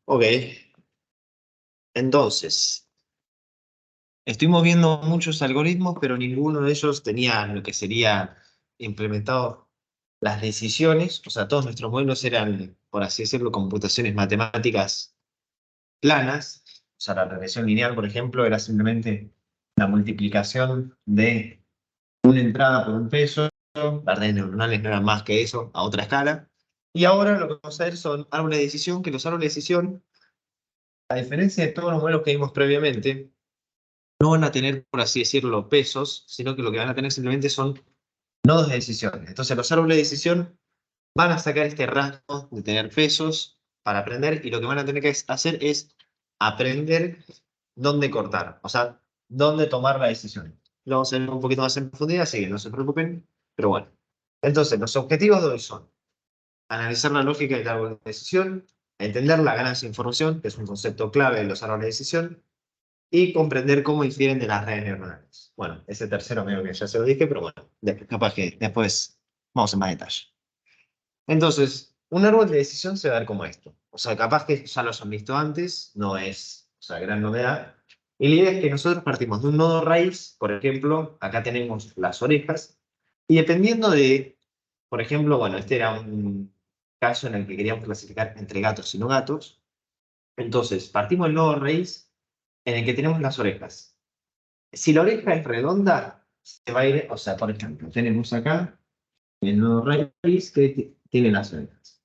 Ok, entonces, estuvimos viendo muchos algoritmos, pero ninguno de ellos tenía lo que sería implementado las decisiones. O sea, todos nuestros modelos eran, por así decirlo, computaciones matemáticas planas. O sea, la regresión lineal, por ejemplo, era simplemente la multiplicación de una entrada por un peso. Las redes neuronales no eran más que eso, a otra escala. Y ahora lo que vamos a ver son árboles de decisión, que los árboles de decisión, a diferencia de todos los modelos que vimos previamente, no van a tener, por así decirlo, pesos, sino que lo que van a tener simplemente son nodos de decisión. Entonces, los árboles de decisión van a sacar este rasgo de tener pesos para aprender, y lo que van a tener que hacer es aprender dónde cortar, o sea, dónde tomar la decisión. Lo vamos a ver un poquito más en profundidad, así que no se preocupen, pero bueno. Entonces, los objetivos de hoy son analizar la lógica del árbol de decisión, entender la ganancia de información, que es un concepto clave de los árboles de decisión, y comprender cómo difieren de las redes neuronales. Bueno, ese tercero medio que ya se lo dije, pero bueno, capaz que después vamos en más detalle. Entonces, un árbol de decisión se va a ver como esto. O sea, capaz que ya lo han visto antes, no es, o sea, gran novedad. Y la idea es que nosotros partimos de un nodo raíz, por ejemplo, acá tenemos las orejas, y dependiendo de, por ejemplo, bueno, este era un caso en el que queríamos clasificar entre gatos y no gatos. Entonces, partimos del nodo raíz en el que tenemos las orejas. Si la oreja es redonda, se va a ir, o sea, por ejemplo, tenemos acá el nodo raíz que tiene las orejas.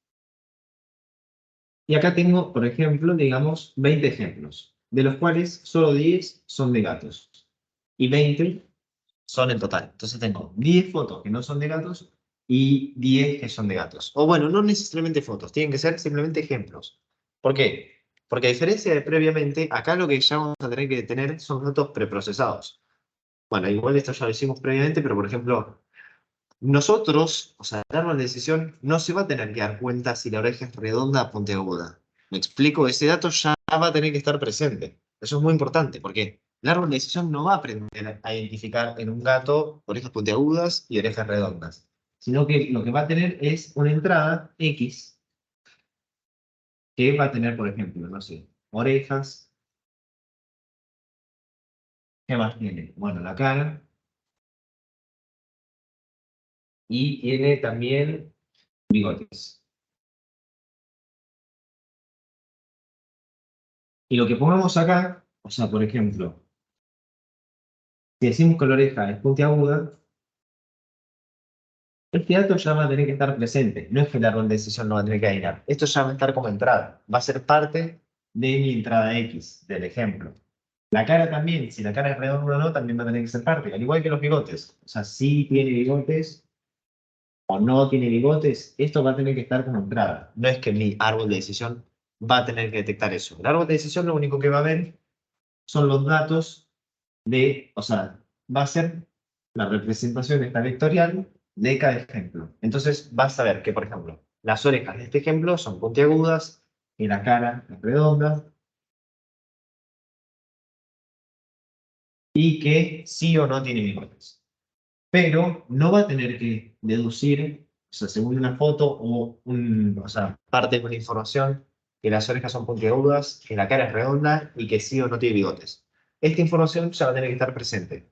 Y acá tengo, por ejemplo, digamos, 20 ejemplos, de los cuales solo 10 son de gatos y 20 son en total. Entonces tengo 10 fotos que no son de gatos y 10 que son de gatos. O bueno, no necesariamente fotos, tienen que ser simplemente ejemplos. ¿Por qué? Porque a diferencia de previamente, acá lo que ya vamos a tener que tener son datos preprocesados. Bueno, igual esto ya lo hicimos previamente, pero por ejemplo, nosotros, o sea, el árbol de decisión no se va a tener que dar cuenta si la oreja es redonda o puntiaguda. ¿Me explico? Ese dato ya va a tener que estar presente. Eso es muy importante, porque el árbol de decisión no va a aprender a identificar en un gato orejas puntiagudas y orejas redondas, sino que lo que va a tener es una entrada X que va a tener, por ejemplo, no sé, orejas. ¿Qué más tiene? Bueno, la cara, y tiene también bigotes. Y lo que pongamos acá, o sea, por ejemplo, si decimos que la oreja es puntiaguda, este dato ya va a tener que estar presente. No es que el árbol de decisión no va a tener que adivinar. Esto ya va a estar como entrada. Va a ser parte de mi entrada X, del ejemplo. La cara también, si la cara es redonda o no, también va a tener que ser parte. Al igual que los bigotes. O sea, si tiene bigotes o no tiene bigotes, esto va a tener que estar como entrada. No es que mi árbol de decisión va a tener que detectar eso. El árbol de decisión lo único que va a ver son los datos de, o sea, va a ser la representación esta vectorial de cada ejemplo. Entonces vas a ver que, por ejemplo, las orejas de este ejemplo son puntiagudas y la cara es redonda, y que sí o no tiene bigotes. Pero no va a tener que deducir, o sea, según una foto o sea, parte de una información, que las orejas son puntiagudas, que la cara es redonda y que sí o no tiene bigotes. Esta información ya va a tener que estar presente.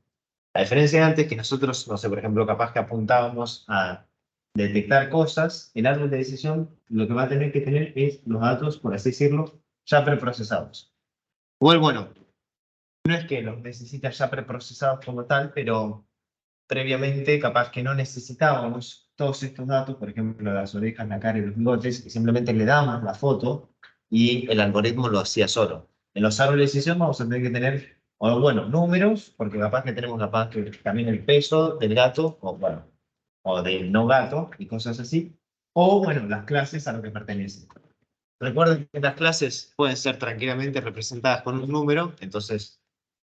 A diferencia de antes, que nosotros, no sé, por ejemplo, capaz que apuntábamos a detectar cosas, el árbol de decisión lo que va a tener que tener es los datos, por así decirlo, ya preprocesados. Igual, bueno, no es que los necesita ya preprocesados como tal, pero previamente capaz que no necesitábamos todos estos datos, por ejemplo, las orejas, la cara y los bigotes, y simplemente le damos la foto y el algoritmo lo hacía solo. En los árboles de decisión vamos a tener que tener, o bueno, números, porque capaz que tenemos capaz que también el peso del gato, o bueno, o del no gato, y cosas así, o bueno, las clases a lo que pertenecen. Recuerden que las clases pueden ser tranquilamente representadas con un número, entonces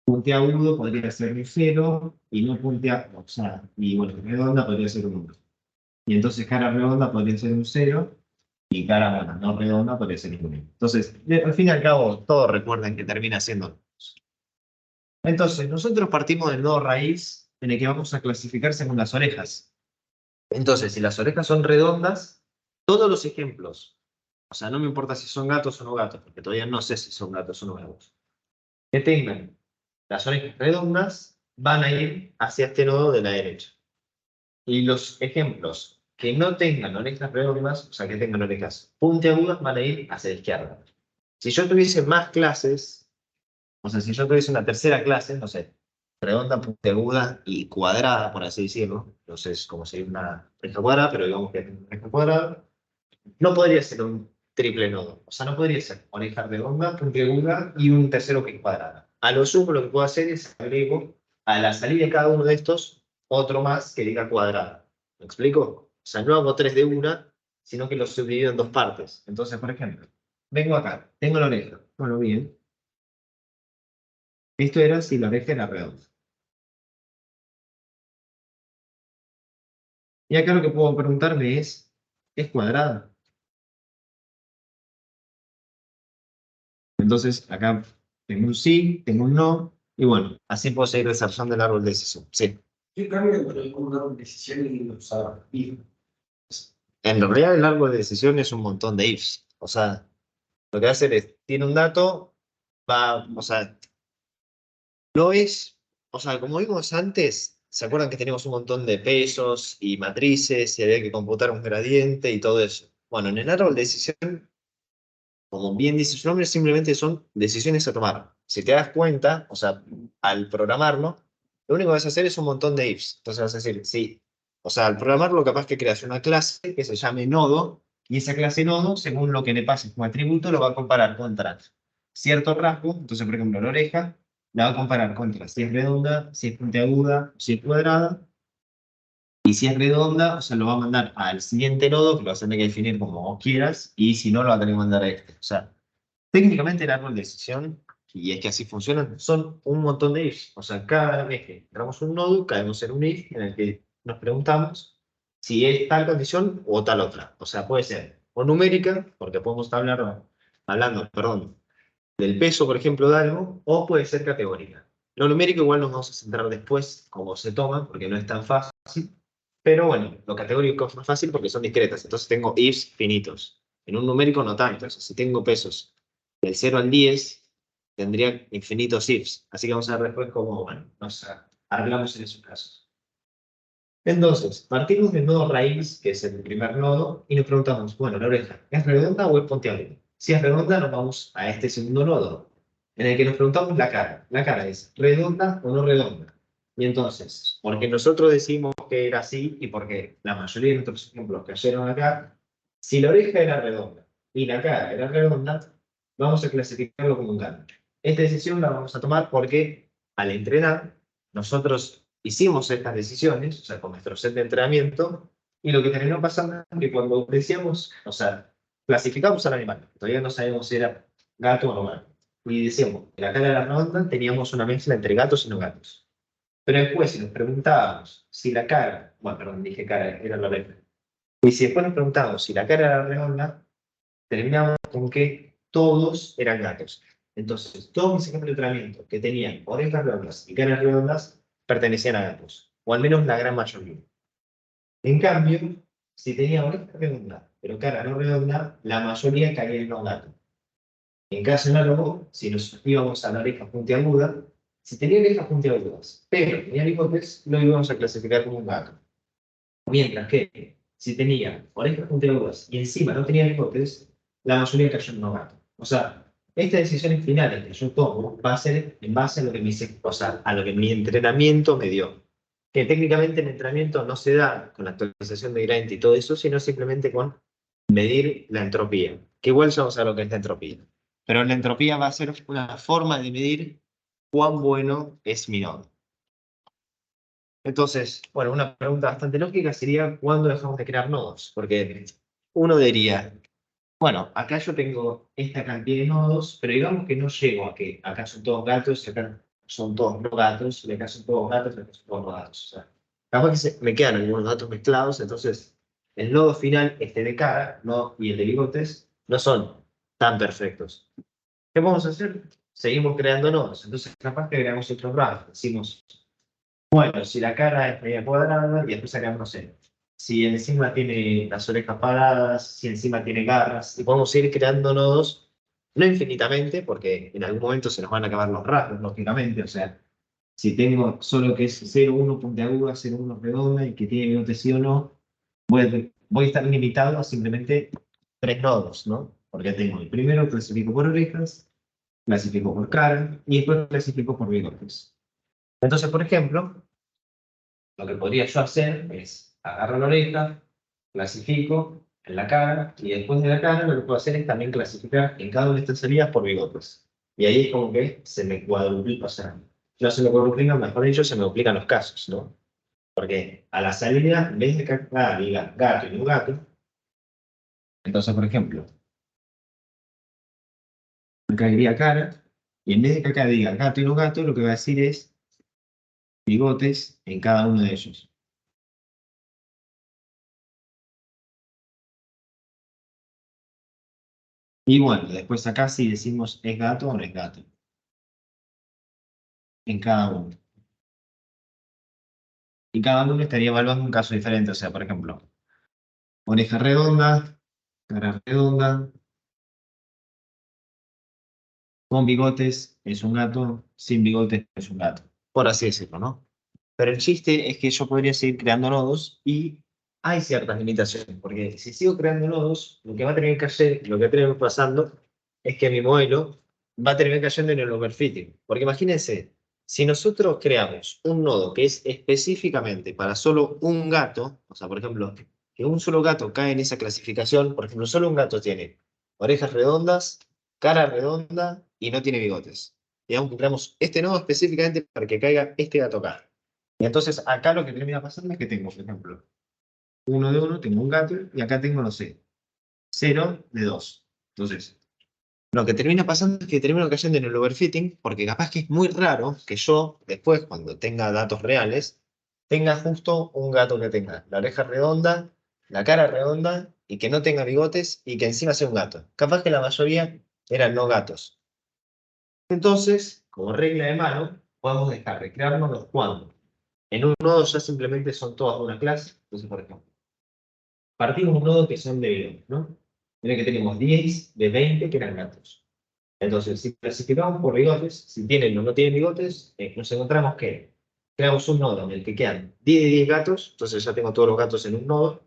puntiagudo podría ser un 0 y no puntiagudo, o sea, y bueno, redonda podría ser un 1. Y entonces cara redonda podría ser un 0 y cara, bueno, no redonda podría ser un 1. Entonces, al fin y al cabo, todos recuerden que termina siendo números. Entonces, nosotros partimos del nodo raíz en el que vamos a clasificar según las orejas. Entonces, si las orejas son redondas, todos los ejemplos o sea, no me importa si son gatos o no gatos, porque todavía no sé si son gatos o no gatos, que tengan las orejas redondas, van a ir hacia este nodo de la derecha. Y los ejemplos que no tengan orejas redondas, o sea, que tengan orejas puntiagudas, van a ir hacia la izquierda. Si yo tuviese más clases, o sea, si yo tuviese una tercera clase, no sé, redonda, puntiaguda y cuadrada, por así decirlo, no sé cómo sería una oreja cuadrada, pero digamos que es una oreja cuadrada, no podría ser un triple nodo. O sea, no podría ser oreja redonda, puntiaguda y un tercero que es cuadrada. A lo sumo lo que puedo hacer es agrego a la salida de cada uno de estos otro más que diga cuadrada. ¿Me explico? O sea, no hago tres de una, sino que los subdivido en dos partes. Entonces, por ejemplo, vengo acá, tengo la oreja. Bueno, bien. Esto era si la oreja era redonda. Y acá lo que puedo preguntarme ¿es cuadrada? Entonces, acá tengo un sí, tengo un no, y bueno, así puedo seguir desarrollando el árbol de decisión. Sí. ¿Qué cambio entre una decisión y usar if? En realidad, el árbol de decisión es un montón de ifs. O sea, lo que va a hacer es, tiene un dato, o sea, no es, o sea, como vimos antes, ¿se acuerdan que teníamos un montón de pesos y matrices y había que computar un gradiente y todo eso? Bueno, en el árbol de decisión, como bien dice su nombre, simplemente son decisiones a tomar. Si te das cuenta, o sea, al programarlo, lo único que vas a hacer es un montón de ifs. Entonces vas a decir, sí. O sea, al programarlo, capaz que creas una clase que se llame nodo, y esa clase nodo, según lo que le pase como atributo, lo va a comparar contra cierto rasgo. Entonces, por ejemplo, la oreja la va a comparar contra si es redonda, si es puntiaguda, si es cuadrada. Y si es redonda, o sea, lo va a mandar al siguiente nodo, que lo vas a tener que definir como vos quieras, y si no, lo va a tener que mandar a este. O sea, técnicamente el árbol de decisión, y es que así funcionan, son un montón de ifs. O sea, cada vez que entramos un nodo, caemos en un if en el que nos preguntamos si es tal condición o tal otra. O sea, puede ser o numérica, porque podemos estar hablando, perdón, del peso, por ejemplo, de algo, o puede ser categórica. Lo numérico igual nos vamos a centrar después, cómo se toma, porque no es tan fácil. Pero bueno, lo categórico es más fácil porque son discretas. Entonces tengo ifs finitos. En un numérico no tanto. O sea, si tengo pesos del 0 al 10, tendría infinitos ifs. Así que vamos a ver después cómo, bueno, nos arreglamos en esos casos. Entonces, partimos del nodo raíz, que es el primer nodo, y nos preguntamos, bueno, la oreja, ¿es redonda o es puntiaguda? Si es redonda, nos vamos a este segundo nodo, en el que nos preguntamos la cara. La cara es redonda o no redonda. Y entonces, porque nosotros decimos que era así y porque la mayoría de nuestros ejemplos cayeron acá, si la oreja era redonda y la cara era redonda, vamos a clasificarlo como un gato. Esta decisión la vamos a tomar porque al entrenar, nosotros hicimos estas decisiones, o sea, con nuestro set de entrenamiento, y lo que terminó pasando es que cuando decíamos, o sea, clasificamos al animal, todavía no sabemos si era gato o no gato, y decíamos que la cara era redonda, teníamos una mezcla entre gatos y no gatos. Pero después, si nos preguntábamos si la cara, bueno, perdón, dije cara, era la letra, y si después nos preguntábamos si la cara era redonda, terminamos con que todos eran gatos. Entonces, todos mis ejemplos de entrenamiento que tenían orejas redondas y caras redondas pertenecían a gatos, o al menos la gran mayoría. En cambio, si tenía oreja redonda, pero cara no redonda, la mayoría caía en no gato. En caso análogo, si nos íbamos a la oreja puntiaguda, si tenía orejas puntiagudas, pero tenía bigotes, lo íbamos a clasificar como un gato. Mientras que si tenía orejas puntiagudas y encima no tenía bigotes, la mayoría cayó en no gato. O sea, estas decisiones finales que yo tomo va a ser en base a lo que o sea, a lo que mi entrenamiento me dio. Que técnicamente el entrenamiento no se da con la actualización de Grant y todo eso, sino simplemente con medir la entropía. Que igual ya vamos a ver lo que es la entropía. Pero la entropía va a ser una forma de medir cuán bueno es mi nodo. Entonces, bueno, una pregunta bastante lógica sería, ¿cuándo dejamos de crear nodos? Porque uno diría, bueno, acá yo tengo esta cantidad de nodos, pero digamos que no llego a que acá son todos gatos, y acá son todos no gatos, y acá son todos gatos, y acá son todos no gatos. O sea, capaz que me quedan algunos datos mezclados, entonces el nodo final, este de cara, no, y el de bigotes, no son tan perfectos. ¿Qué podemos hacer? Seguimos creando nodos. Entonces, capaz que creamos otros graphs. Decimos, bueno, si la cara es media cuadrada y después sacamos, no sé, si encima tiene las orejas paradas, si encima tiene garras, y podemos ir creando nodos, no infinitamente, porque en algún momento se nos van a acabar los rasgos, lógicamente, o sea, si tengo solo que es 0,1 puntiaguda, 0,1 redonda y que tiene bigote sí o no, voy a estar limitado a simplemente 3 nodos, ¿no? Porque tengo el primero, clasifico por orejas, clasifico por cara y después clasifico por bigotes. Entonces, por ejemplo, lo que podría yo hacer es agarrar la oreja, clasifico en la cara y después de la cara lo que puedo hacer es también clasificar en cada una de estas salidas por bigotes. Y ahí es como que se me cuadruplica, o sea, no se me cuadruplican, mejor dicho, se me duplican los casos, ¿no? Porque a la salida, en vez de que acá diga gato y no gato, entonces, por ejemplo, acá diría cara, y en vez de que acá diga gato y no gato, lo que va a decir es bigotes en cada uno de ellos. Y bueno, después acá sí decimos es gato o no es gato, en cada uno. Y cada uno estaría evaluando un caso diferente, o sea, por ejemplo, oreja redonda, cara redonda, con bigotes es un gato, sin bigotes es un gato, por así decirlo, ¿no? Pero el chiste es que yo podría seguir creando nodos y hay ciertas limitaciones, porque si sigo creando nodos, lo que va a tener que hacer, lo que va a tener pasando es que mi modelo va a terminar cayendo en el overfitting. Porque imagínense, si nosotros creamos un nodo que es específicamente para solo un gato, o sea, por ejemplo, que un solo gato cae en esa clasificación, por ejemplo, solo un gato tiene orejas redondas, cara redonda y no tiene bigotes. Digamos que creamos este nodo específicamente para que caiga este gato acá. Y entonces acá lo que termina pasando es que tengo, por ejemplo, uno de uno, tengo un gato, y acá tengo, no sé, 0 de 2. Entonces, lo que termina pasando es que termino cayendo en el overfitting, porque capaz que es muy raro que yo, después, cuando tenga datos reales, tenga justo un gato que tenga la oreja redonda, la cara redonda, y que no tenga bigotes, y que encima sea un gato. Capaz que la mayoría eran no gatos. Entonces, como regla de mano, podemos dejar de creárnoslos cuando en un nodo ya simplemente son todas una clase. Entonces, por ejemplo, partimos de un nodo que son de bigotes, ¿no? En el que tenemos 10 de 20 que eran gatos. Entonces, si clasificamos por bigotes, si tienen o no tienen bigotes, nos encontramos que creamos un nodo en el que quedan 10 de 10 gatos, entonces ya tengo todos los gatos en un nodo,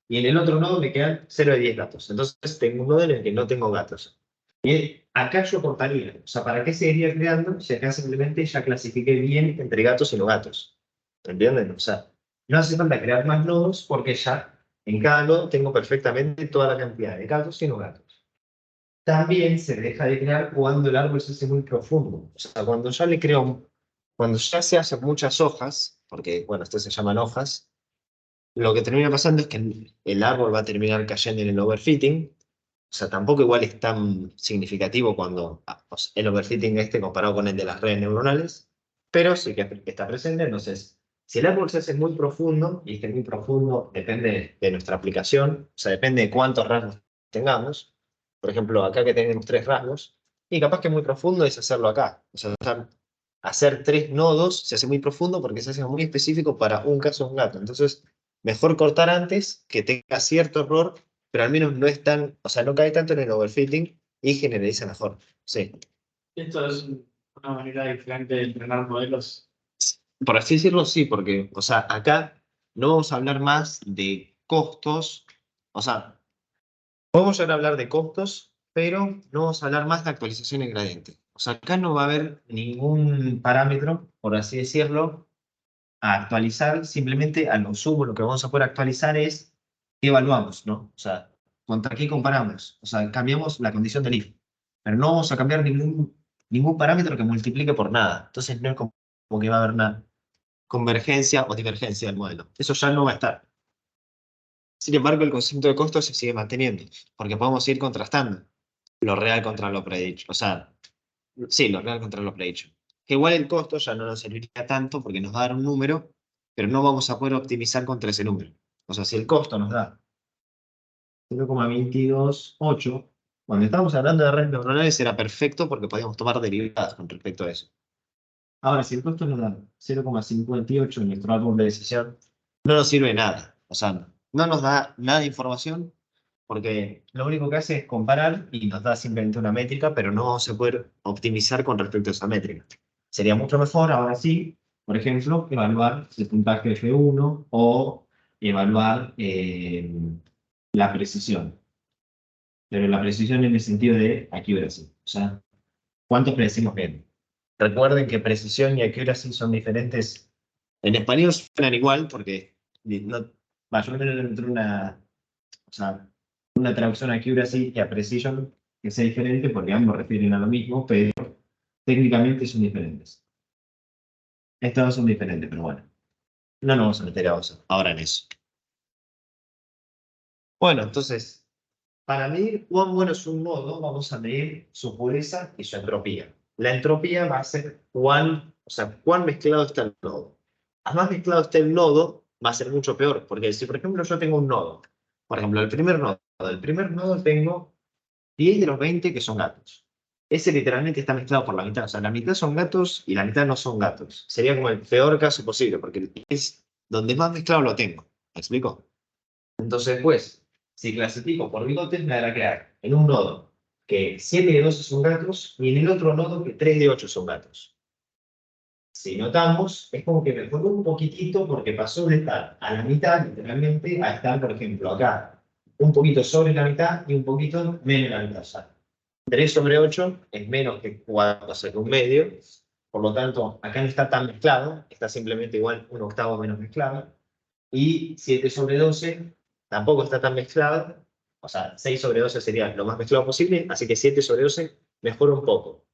y en el otro nodo me quedan 0 de 10 gatos. Entonces tengo un nodo en el que no tengo gatos. Y acá yo cortaría, o sea, ¿para qué seguiría creando si acá simplemente ya clasifiqué bien entre gatos y no gatos? ¿Entienden? O sea, no hace falta crear más nodos porque ya en cada nodo tengo perfectamente toda la cantidad de gatos y no gatos. También se deja de crear cuando el árbol se hace muy profundo. O sea, cuando ya le creo, cuando ya se hacen muchas hojas, porque, bueno, estas se llaman hojas, lo que termina pasando es que el árbol va a terminar cayendo en el overfitting. O sea, tampoco igual es tan significativo cuando o sea, el overfitting este comparado con el de las redes neuronales, pero sí que está presente. Entonces, si el árbol se hace muy profundo, y es que muy profundo depende de nuestra aplicación, o sea, depende de cuántos rasgos tengamos. Por ejemplo, acá que tenemos 3 rasgos, y capaz que muy profundo es hacerlo acá. O sea, hacer 3 nodos se hace muy profundo porque se hace muy específico para un caso de un gato. Entonces, mejor cortar antes, que tenga cierto error, pero al menos no es tan, o sea, no cae tanto en el overfitting y generaliza mejor. Sí. Esto es una manera diferente de entrenar modelos. Por así decirlo, sí, porque, o sea, acá no vamos a hablar más de costos, o sea, podemos llegar a hablar de costos, pero no vamos a hablar más de actualización en gradiente. O sea, acá no va a haber ningún parámetro, por así decirlo, a actualizar, simplemente a lo sumo lo que vamos a poder actualizar es qué evaluamos, ¿no? O sea, ¿contra qué comparamos? O sea, cambiamos la condición del if, pero no vamos a cambiar ningún parámetro que multiplique por nada. Entonces no es como que va a haber una convergencia o divergencia del modelo. Eso ya no va a estar. Sin embargo, el concepto de costo se sigue manteniendo, porque podemos ir contrastando lo real contra lo predicho. O sea, sí, lo real contra lo predicho. Que igual el costo ya no nos serviría tanto porque nos va a dar un número, pero no vamos a poder optimizar contra ese número. O sea, si el costo nos da 0,228, cuando estábamos hablando de redes neuronales era perfecto porque podíamos tomar derivadas con respecto a eso. Ahora, si el costo nos da 0,58 en nuestro árbol de decisión, no nos sirve de nada. O sea, no nos da nada de información porque lo único que hace es comparar y nos da simplemente una métrica, pero no se puede optimizar con respecto a esa métrica. Sería mucho mejor, ahora sí, por ejemplo, evaluar el puntaje de F1 o evaluar la precisión. Pero la precisión en el sentido de accuracy. O sea, ¿cuánto predecimos bien? Recuerden que precisión y accuracy son diferentes. En español suenan igual porque no, mayormente entre o sea, una traducción accuracy y a precision que sea diferente porque ambos refieren a lo mismo, pero técnicamente son diferentes. Estas dos son diferentes, pero bueno, no nos vamos a meter ahora en eso. Bueno, entonces, para medir cuán bueno es un nodo, vamos a medir su pureza y su entropía. La entropía va a ser cuán mezclado está el nodo. A más mezclado esté el nodo, va a ser mucho peor, porque si por ejemplo yo tengo un nodo, por ejemplo, el primer nodo tengo 10 de los 20 que son gatos. Ese literalmente está mezclado por la mitad. O sea, la mitad son gatos y la mitad no son gatos. Sería como el peor caso posible, porque es donde más mezclado lo tengo. ¿Me explico? Entonces, pues, si clasifico por bigotes, me hará quedar en un nodo que 7 de 12 son gatos y en el otro nodo que 3 de 8 son gatos. Si notamos, es como que mejoró un poquitito porque pasó de estar a la mitad, literalmente, a estar, por ejemplo, acá un poquito sobre la mitad y un poquito menos de la mitad. O sea, 3 sobre 8 es menos que 4, o sea, que un medio. Por lo tanto, acá no está tan mezclado, está simplemente igual un octavo menos mezclado. Y 7 sobre 12 tampoco está tan mezclado. O sea, 6 sobre 12 sería lo más mezclado posible, así que 7 sobre 12 mejora un poco.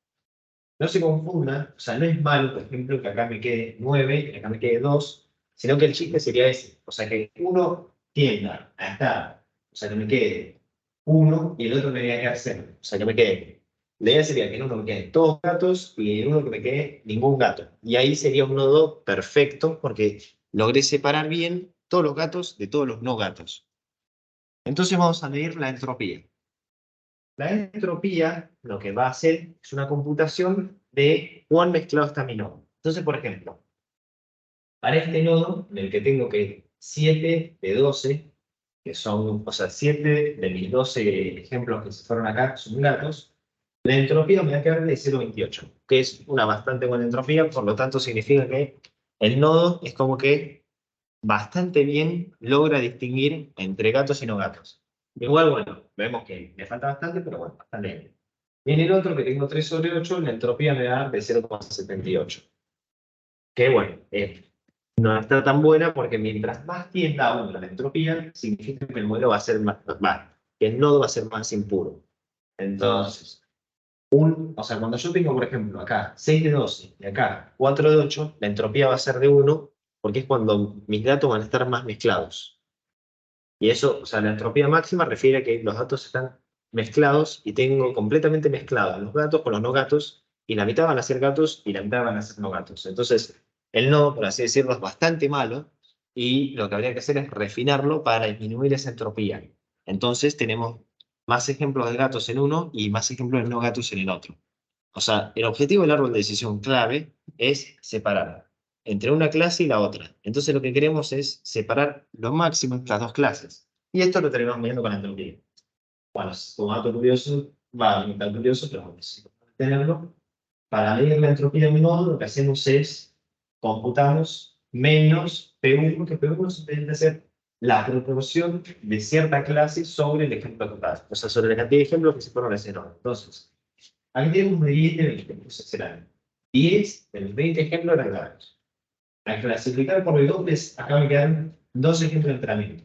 No se confundan, o sea, no es malo, por ejemplo, que acá me quede 9 y acá me quede 2, sino que el chiste sería ese. O sea, que uno tienda a estar, o sea, que me quede 1 y el otro me debería quedar 0. O sea, que me quede. La idea sería que en uno me queden todos gatos y en uno que me quede ningún gato. Y ahí sería un nodo perfecto porque logré separar bien todos los gatos de todos los no gatos. Entonces vamos a medir la entropía. La entropía lo que va a hacer es una computación de cuán mezclado está mi nodo. Entonces, por ejemplo, para este nodo, en el que tengo que 7 de 12, que son, o sea, 7 de mis 12 ejemplos que se fueron acá son gatos, la entropía me va a quedar de 0,28, que es una bastante buena entropía, por lo tanto significa que el nodo es como que bastante bien logra distinguir entre gatos y no gatos. Igual, bueno, vemos que me falta bastante, pero bueno, bastante bien. Y en el otro, que tengo 3 sobre 8, la entropía me da de 0,78. Que bueno, no está tan buena porque mientras más tienda a 1 la entropía, significa que el modelo va a ser que el nodo va a ser más impuro. Entonces, o sea, cuando yo tengo, por ejemplo, acá 6 de 12 y acá 4 de 8, la entropía va a ser de 1 porque es cuando mis datos van a estar más mezclados. Y eso, o sea, la entropía máxima refiere a que los datos están mezclados y tengo completamente mezclados los gatos con los no gatos y la mitad van a ser gatos y la mitad van a ser no gatos. Entonces, el no, por así decirlo, es bastante malo y lo que habría que hacer es refinarlo para disminuir esa entropía. Entonces, tenemos más ejemplos de gatos en uno y más ejemplos de no gatos en el otro. O sea, el objetivo del árbol de decisión clave es separar entre una clase y la otra. Entonces lo que queremos es separar lo máximo entre las dos clases. Y esto lo terminamos midiendo con la entropía. Bueno, como dato curioso, va, no tan curioso, pero bueno, sí, tenerlo. Para medir la entropía de un nodo, lo que hacemos es computamos menos P1, que P1 simplemente ser la proporción de cierta clase sobre el ejemplo total. O sea, sobre la cantidad de ejemplos que se fueron a ese nodo. Entonces, aquí tenemos 10 de 20, entonces serán 10 de los 20 ejemplos eran claros. Al clasificar por bigotes, acá me quedan dos ejemplos de entrenamiento.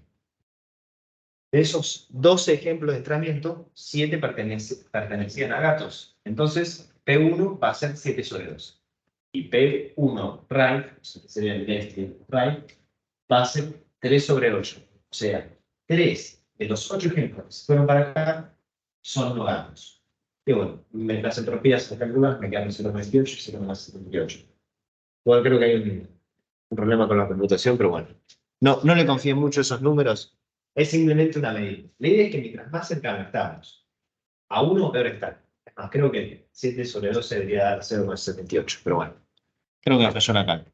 De esos 12 ejemplos de entrenamiento, 7 pertenecían a gatos. Entonces, P1 va a ser 7 sobre 2. Y P1 right, o sea, que sería el left y right, va a ser 3 sobre 8. O sea, 3 de los 8 ejemplos que se fueron para acá son no gatos. Y bueno, las entropías se calculan, me quedan 0,28 y 0,78. Bueno, creo que hay un problema con la computación, pero bueno. No le confíen mucho esos números. Es simplemente una medida. La idea es que mientras más cercano estamos a uno, peor está. Es más, creo que 7 sobre 12 debería dar 0,78, pero bueno. Creo que me falló la calma.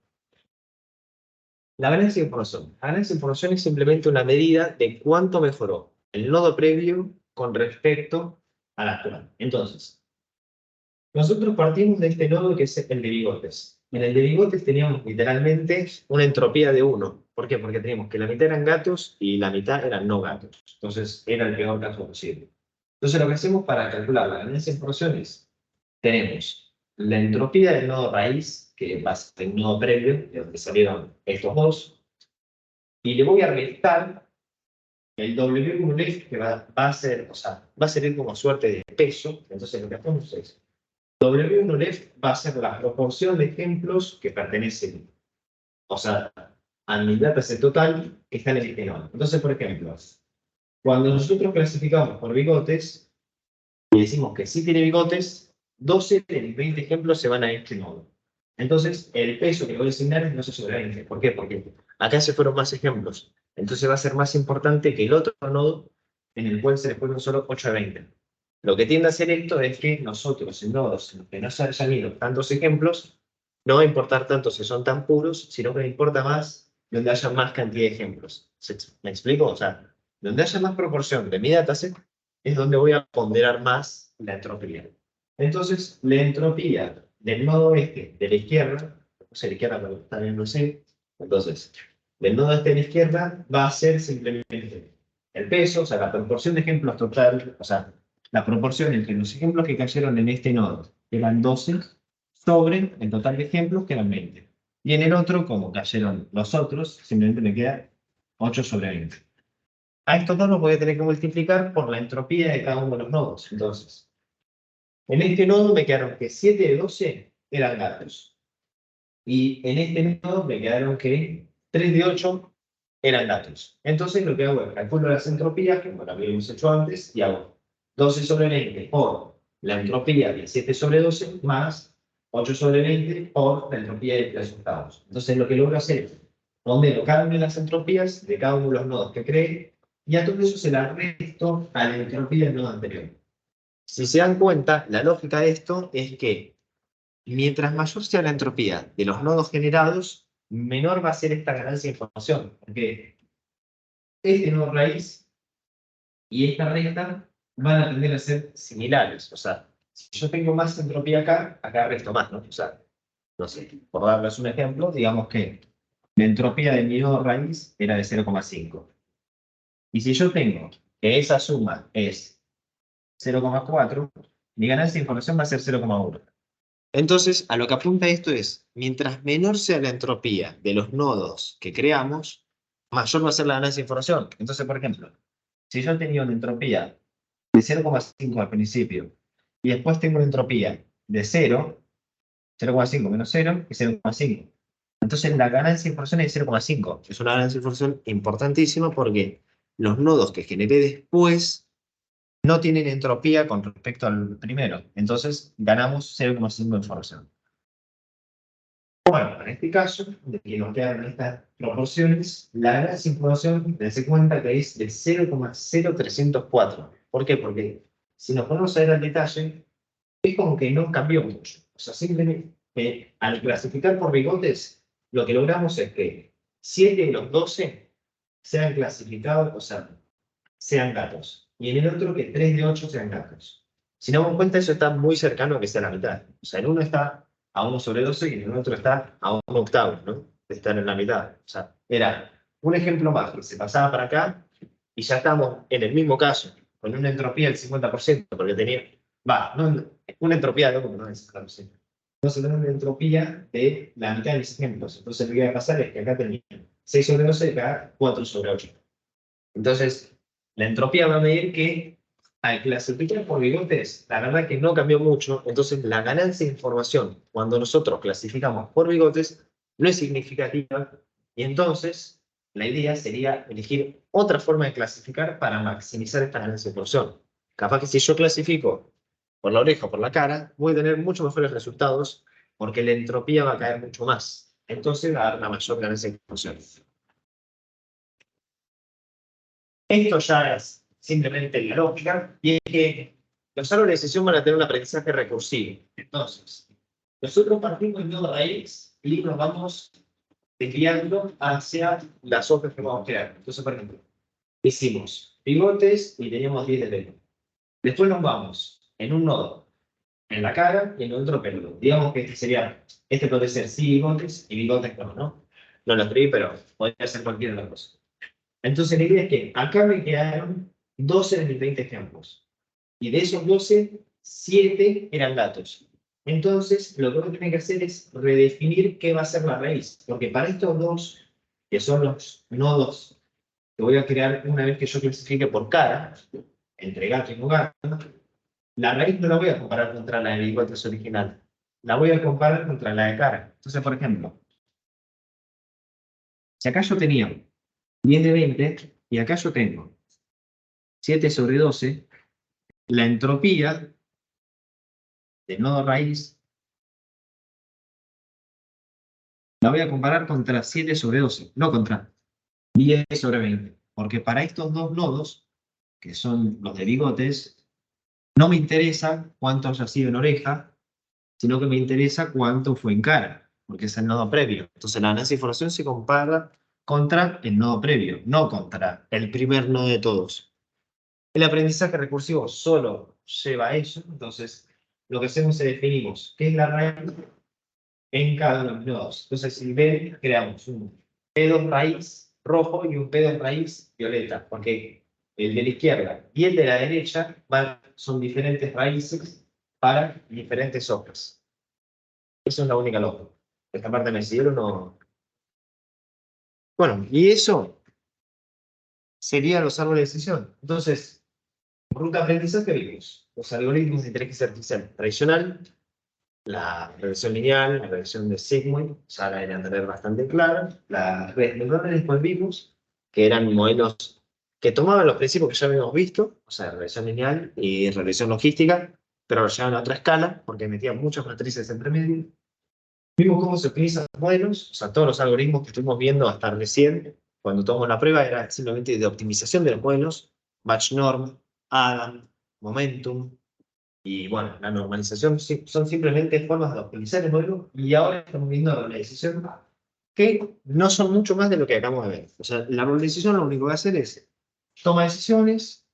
La ganancia de información. La ganancia de información es simplemente una medida de cuánto mejoró el nodo previo con respecto al actual. Entonces, nosotros partimos de este nodo que es el de bigotes. En el de bigotes teníamos literalmente una entropía de 1. ¿Por qué? Porque teníamos que la mitad eran gatos y la mitad eran no gatos. Entonces, era el peor caso posible. Entonces, lo que hacemos para calcular la ganancia de información es, tenemos la entropía del nodo raíz, que va a ser el nodo previo, de donde salieron estos dos, y le voy a restar el W1F, que va a ser, o sea, va a servir como suerte de peso. Entonces, lo que hacemos es W1Left va a ser la proporción de ejemplos que pertenecen, o sea, a mi dataset total que están en este nodo. Entonces, por ejemplo, cuando nosotros clasificamos por bigotes y decimos que sí tiene bigotes, 12 de mis 20 ejemplos se van a este nodo. Entonces, el peso que le voy a asignar es 12 sobre 20. ¿Por qué? Porque acá se fueron más ejemplos. Entonces va a ser más importante que el otro nodo en el cual se le fueron solo 8 de 20. Lo que tiende a hacer esto es que nosotros en nodos en los que no se hayan ido tantos ejemplos, no va a importar tanto si son tan puros, sino que me importa más donde haya más cantidad de ejemplos. ¿Me explico? O sea, donde haya más proporción de mi dataset es donde voy a ponderar más la entropía. Entonces, la entropía del nodo este de la izquierda, no sé, la izquierda, pero también no sé. Entonces, del nodo este de la izquierda va a ser simplemente el peso, o sea, la proporción de ejemplos total, o sea, la proporción entre los ejemplos que cayeron en este nodo, que eran 12, sobre el total de ejemplos, que eran 20. Y en el otro, como cayeron los otros, simplemente me queda 8 sobre 20. A estos dos los voy a tener que multiplicar por la entropía de cada uno de los nodos. Entonces, en este nodo me quedaron que 7 de 12 eran gatos. Y en este nodo me quedaron que 3 de 8 eran gatos. Entonces lo que hago es calculo las entropías, como lo habíamos hecho antes, y hago 12 sobre 20 por la entropía de 7 sobre 12 más 8 sobre 20 por la entropía de 3 octavos. Entonces lo que logro hacer es pondero cada una de las entropías de cada uno de los nodos que creé, y a todo eso se la resto a la entropía del nodo anterior. Si se dan cuenta, la lógica de esto es que mientras mayor sea la entropía de los nodos generados, menor va a ser esta ganancia de información. Porque este nodo raíz y esta recta van a tender a ser similares. O sea, si yo tengo más entropía acá, acá resto más, ¿no? O sea, no sé, por darles un ejemplo, digamos que la entropía de mi nodo raíz era de 0,5. Y si yo tengo que esa suma es 0,4, mi ganancia de información va a ser 0,1. Entonces, a lo que apunta esto es, mientras menor sea la entropía de los nodos que creamos, mayor va a ser la ganancia de información. Entonces, por ejemplo, si yo tenía una entropía de 0,5 al principio y después tengo una entropía de 0, 0,5 menos 0 es 0,5. Entonces, la ganancia de información es 0,5. Es una ganancia de información importantísima porque los nodos que generé después no tienen entropía con respecto al primero. Entonces, ganamos 0,5 de información. Bueno, en este caso, de que nos quedan estas proporciones, la ganancia de información, dense cuenta que es de 0,0304. ¿Por qué? Porque si nos ponemos a ver al detalle, es como que no cambió mucho. O sea, simplemente al clasificar por bigotes, lo que logramos es que 7 de los 12 sean clasificados, o sea, sean gatos. Y en el otro que 3 de 8 sean gatos. Si nos damos cuenta, eso está muy cercano a que sea la mitad. O sea, en uno está a 1 sobre 12 y en el otro está a 1 octavo, ¿no? De estar en la mitad. O sea, era un ejemplo más que se pasaba para acá y ya estamos en el mismo caso, con una entropía del 50%, porque tenía, no, una entropía de 1, no es 50%. Entonces tenemos una entropía de la mitad de mis ejemplos. Entonces lo que iba a pasar es que acá tenía 6 sobre 12 y acá 4 sobre 8. Entonces, la entropía va a medir que al clasificar por bigotes, la verdad que no cambió mucho. Entonces, la ganancia de información cuando nosotros clasificamos por bigotes no es significativa. Y entonces, la idea sería elegir otra forma de clasificar para maximizar esta ganancia de información. Capaz que si yo clasifico por la oreja o por la cara, voy a tener mucho mejores resultados porque la entropía va a caer mucho más. Entonces, va a dar una mayor ganancia de información. Esto ya es simplemente la lógica, y es que los árboles de decisión van a tener un aprendizaje recursivo. Entonces, nosotros partimos del nodo raíz y nos vamos desviando hacia las hojas que vamos a crear. Entonces, por ejemplo, hicimos bigotes y teníamos 10 de pelo. Después nos vamos en un nodo en la cara y en otro pelo. Digamos que este puede ser sí bigotes y bigotes no. No lo escribí, pero podría ser cualquier otra cosa. Entonces la idea es que acá me quedaron 12 de mis 20 ejemplos. Y de esos 12, 7 eran gatos. Entonces, lo que voy a tener que hacer es redefinir qué va a ser la raíz. Porque para estos dos, que son los nodos que voy a crear una vez que yo clasifique por cara, entre gato y no gato, la raíz no la voy a comparar contra la de bigotes original. La voy a comparar contra la de cara. Entonces, por ejemplo, si acá yo tenía 10 de 20 y acá yo tengo 7 sobre 12, la entropía del nodo raíz la voy a comparar contra 7 sobre 12, no contra 10 sobre 20. Porque para estos dos nodos, que son los de bigotes, no me interesa cuánto haya sido en oreja, sino que me interesa cuánto fue en cara, porque es el nodo previo. Entonces la análisis de información se compara contra el nodo previo, no contra el primer nodo de todos. El aprendizaje recursivo solo lleva a eso, entonces lo que hacemos es definimos qué es la raíz en cada uno de los nodos. Entonces, si ven, creamos un P2 raíz rojo y un P2 raíz violeta, porque el de la izquierda y el de la derecha son diferentes raíces para diferentes hojas. Esa es la única lógica. Esta parte me siguieron no. Bueno, y eso serían los árboles de decisión. Entonces, ruta de aprendizaje vimos los algoritmos de inteligencia artificial tradicional, la regresión lineal, la regresión de Sigmoid, ya la deberían tener bastante clara. Las redes neuronales después vimos que eran modelos que tomaban los principios que ya habíamos visto, o sea, regresión lineal y regresión logística, pero lo llevaban a otra escala porque metían muchas matrices entre medio. Vimos cómo se utilizan los modelos, o sea, todos los algoritmos que estuvimos viendo hasta recién, cuando tomamos la prueba, era simplemente de optimización de los modelos, batch norm, Adam, momentum, y bueno, la normalización son simplemente formas de optimizar el modelo, y ahora estamos viendo la decisión que no son mucho más de lo que acabamos de ver. O sea, la normalización lo único que va a hacer es toma decisiones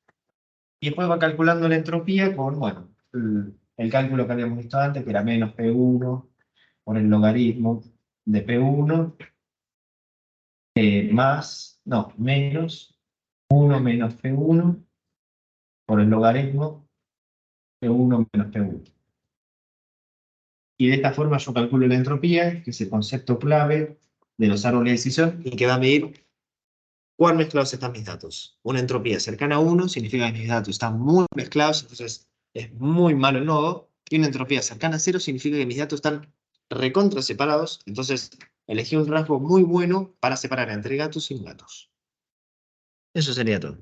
y después va calculando la entropía con, bueno, el cálculo que habíamos visto antes, que era menos P1 por el logaritmo de P1 menos 1 menos P1 por el logaritmo P1 menos P1. Y de esta forma yo calculo la entropía, que es el concepto clave de los árboles de decisión, y que va a medir cuán mezclados están mis datos. Una entropía cercana a 1 significa que mis datos están muy mezclados, entonces es muy malo el nodo. Y una entropía cercana a 0 significa que mis datos están recontra separados, entonces elegí un rasgo muy bueno para separar entre gatos y gatos. Eso sería todo.